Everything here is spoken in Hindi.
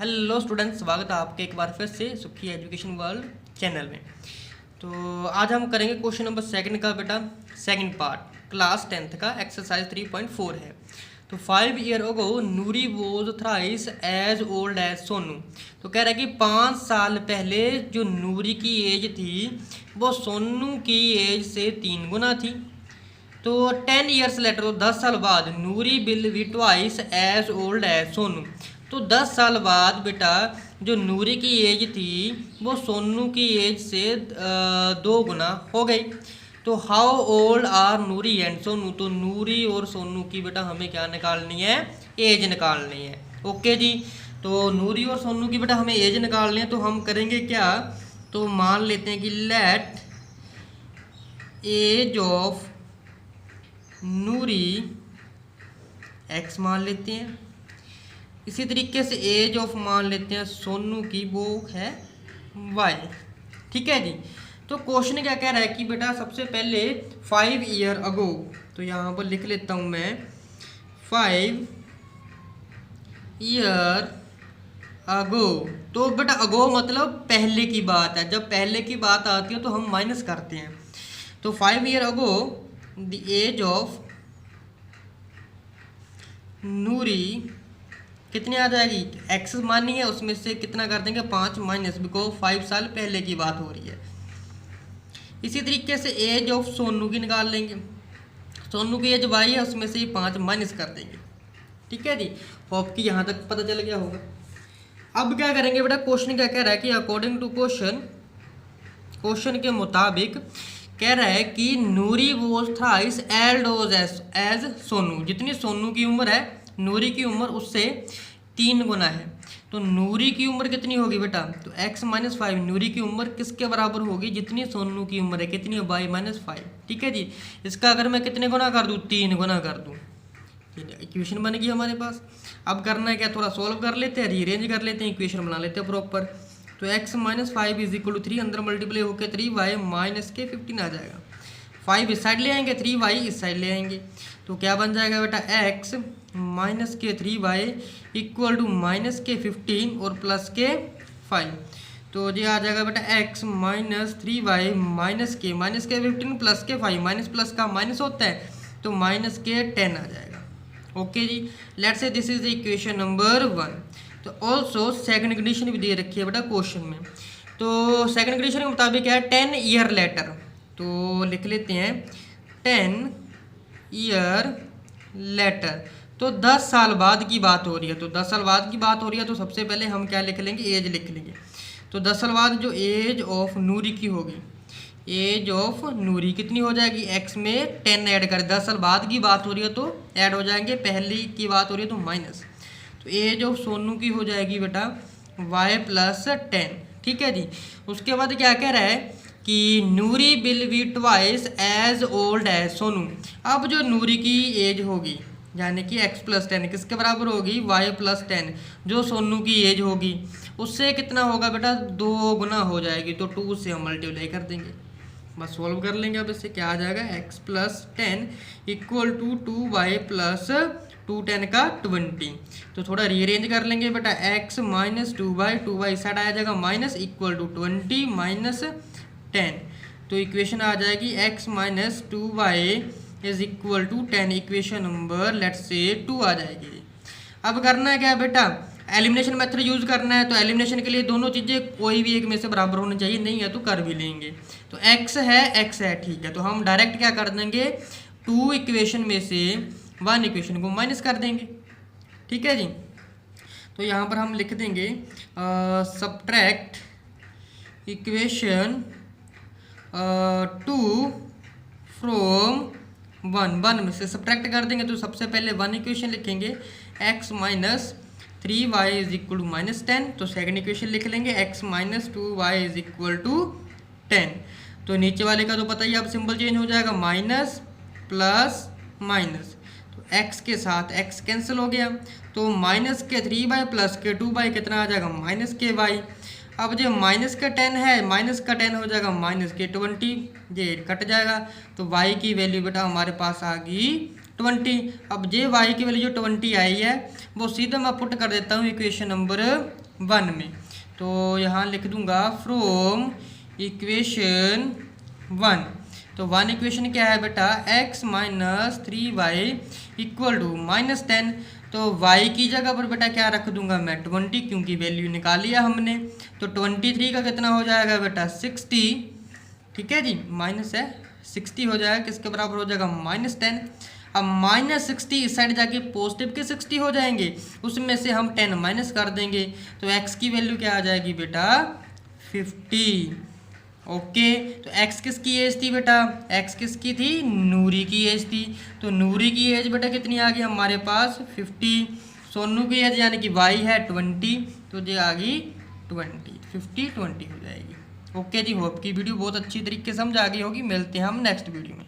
हेलो स्टूडेंट्स, स्वागत है आपके एक बार फिर से सुखी एजुकेशन वर्ल्ड चैनल में। तो आज हम करेंगे क्वेश्चन नंबर सेकंड का बेटा सेकंड पार्ट, क्लास 10th का एक्सरसाइज 3.4 है। तो 5 year ago Noori was thrice as old as Sonu. तो कह रहा है कि 5 साल पहले जो नूरी की एज थी वो सोनू की एज से 3 गुना थी। तो 10 ईयर्स लेटर, 10 साल बाद Noori will be twice as old as Sonu. तो 10 साल बाद बेटा जो नूरी की एज थी वो सोनू की एज से 2 गुना हो गई। तो how old are Noori and Sonu. तो नूरी और सोनू की बेटा हमें क्या निकालनी है, एज निकालनी है। ओके जी, तो नूरी और सोनू की बेटा हमें एज निकालनी है। तो हम करेंगे क्या, तो मान लेते हैं कि let age of Noori x मान लेते हैं। इसी तरीके से एज ऑफ मान लेते हैं सोनू की, वो है वाई। ठीक है जी। तो क्वेश्चन क्या कह रहा है कि बेटा सबसे पहले 5 ईयर अगो, तो यहाँ पर लिख लेता हूँ मैं 5 ईयर अगो। तो बेटा अगो मतलब पहले की बात है, जब पहले की बात आती है तो हम माइनस करते हैं। तो 5 year ago the age of Noori कितनी आ जाएगी, एक्स मानी है उसमें से कितना कर देंगे 5 माइनस, बिकॉज 5 साल पहले की बात हो रही है। इसी तरीके से एज ऑफ सोनू की निकाल लेंगे। सोनू की एज वाई है, उसमें से ही 5 माइनस कर देंगे। ठीक है जी, होप कि यहाँ तक पता चल गया होगा। अब क्या करेंगे बेटा, क्वेश्चन क्या कह रहा है कि अकॉर्डिंग टू क्वेश्चन के मुताबिक कह रहा है कि Noori was thrice old as Sonu. जितनी सोनू की उम्र है नूरी की उम्र उससे 3 गुना है। तो नूरी की उम्र कितनी होगी बेटा, तो x माइनस 5 नूरी की उम्र किसके बराबर होगी, जितनी सोनू की उम्र है, कितनी है y माइनस 5। ठीक है जी, इसका अगर मैं कितने गुना कर दूँ, 3 गुना कर दूँ, इक्वेशन बन गई हमारे पास। अब करना है क्या, थोड़ा सोल्व कर लेते हैं, रीअरेंज कर लेते हैं, इक्वेशन बना लेते हैं प्रॉपर। तो x minus 5 is equal to 3, अंदर मल्टीप्लाई होकर 3y माइनस के 15 आ जाएगा। 5 इस साइड ले आएंगे, 3y इस साइड ले आएंगे, तो क्या बन जाएगा बेटा x माइनस के 3y इक्वल टू माइनस के 15 और प्लस के 5। तो ये आ जाएगा बेटा x माइनस 3y माइनस के 15 प्लस के 5, माइनस प्लस का माइनस होता है तो माइनस के 10 आ जाएगा। ओके जी, let's say this is the equation number 1। तो ऑल्सो सेकंड कंडीशन भी दे रखी है बेटा क्वेश्चन में। तो सेकंड कंडीशन के मुताबिक क्या है, 10 ईयर लेटर। तो लिख लेते हैं 10 ईयर लेटर। तो 10 साल बाद की बात हो रही है। तो 10 साल बाद की बात हो रही है तो सबसे पहले हम क्या लिख लेंगे, एज लिख लेंगे। तो 10 साल बाद जो एज ऑफ नूरी की होगी, एज ऑफ नूरी कितनी हो जाएगी, x में 10 ऐड कर, 10 साल बाद की बात हो रही है तो ऐड हो जाएंगे, पहली की बात हो रही है तो माइनस। तो एज ऑफ सोनू की हो जाएगी बेटा y प्लस 10। ठीक है जी। उसके बाद क्या कह रहा है कि Noori will be twice as old as Sonu. अब जो नूरी की एज होगी यानी कि x प्लस 10 किसके बराबर होगी, y प्लस 10, जो सोनू की एज होगी उससे कितना होगा बेटा, 2 गुना हो जाएगी। तो 2 से हम मल्टीप्लाई कर देंगे, बस सॉल्व कर लेंगे। अब इससे क्या आ जाएगा, x plus 10 equal to 2y plus 210 का 20। तो थोड़ा रीअरेंज कर लेंगे बेटा, x माइनस 2y साइड आ जाएगा माइनस इक्वल टू 20 माइनस 10। तो इक्वेशन आ जाएगी x minus 2y is equal to 10। Equation number let's say 2 आ जाएगी। अब करना है क्या बेटा, एलिमिनेशन मेथड यूज करना है। तो एलिमिनेशन के लिए दोनों चीज़ें कोई भी एक में से बराबर होनी चाहिए, नहीं है तो कर भी लेंगे। तो x है ठीक है, तो हम डायरेक्ट क्या कर देंगे, 2 इक्वेशन में से 1 इक्वेशन को माइनस कर देंगे। ठीक है जी। तो यहाँ पर हम लिख देंगे सब्ट्रैक्ट इक्वेशन 2 फ्रॉम 1 में से सब्ट्रैक्ट कर देंगे। तो सबसे पहले 1 इक्वेशन लिखेंगे, x minus 3y is equal to minus 10। तो सेकंड इक्वेशन लिख लेंगे x minus 2y is equal to 10। तो नीचे वाले का तो पता ही, अब सिंबल चेंज हो जाएगा, माइनस प्लस माइनस। तो x के साथ x कैंसिल हो गया, तो माइनस के 3y प्लस के 2y कितना आ जाएगा, माइनस के y। अब जो माइनस का 10 है, माइनस का 10 हो जाएगा माइनस के 20, ये कट जाएगा। तो y की वैल्यू बेटा हमारे पास आ गई 20। अब जे वाई की वैल्यू जो 20 आई है वो सीधा मैं पुट कर देता हूँ इक्वेशन नंबर 1 में। तो यहाँ लिख दूंगा फ्रॉम इक्वेशन 1। तो 1 इक्वेशन क्या है बेटा, x minus 3y equal to -10। तो y की जगह पर बेटा क्या रख दूंगा मैं 20, क्योंकि वैल्यू निकाली है हमने। तो 23 का कितना हो जाएगा बेटा 60, ठीक है जी, माइनस है 60 हो जाएगा, किसके बराबर हो जाएगा -10। अब -60 इस साइड जाके पॉजिटिव के 60 हो जाएंगे, उसमें से हम 10 माइनस कर देंगे। तो x की वैल्यू क्या आ जाएगी बेटा 50। ओके, तो x किसकी एज थी बेटा, x किसकी थी, नूरी की एज थी। तो नूरी की एज बेटा कितनी आ गई हमारे पास 50। सोनू की एज यानी कि y है 20, तो ये आ गई 20, 50 20 हो जाएगी। ओके जी, होप की वीडियो बहुत अच्छी तरीके से समझ आ गई होगी। मिलते हैं हम नेक्स्ट वीडियो में।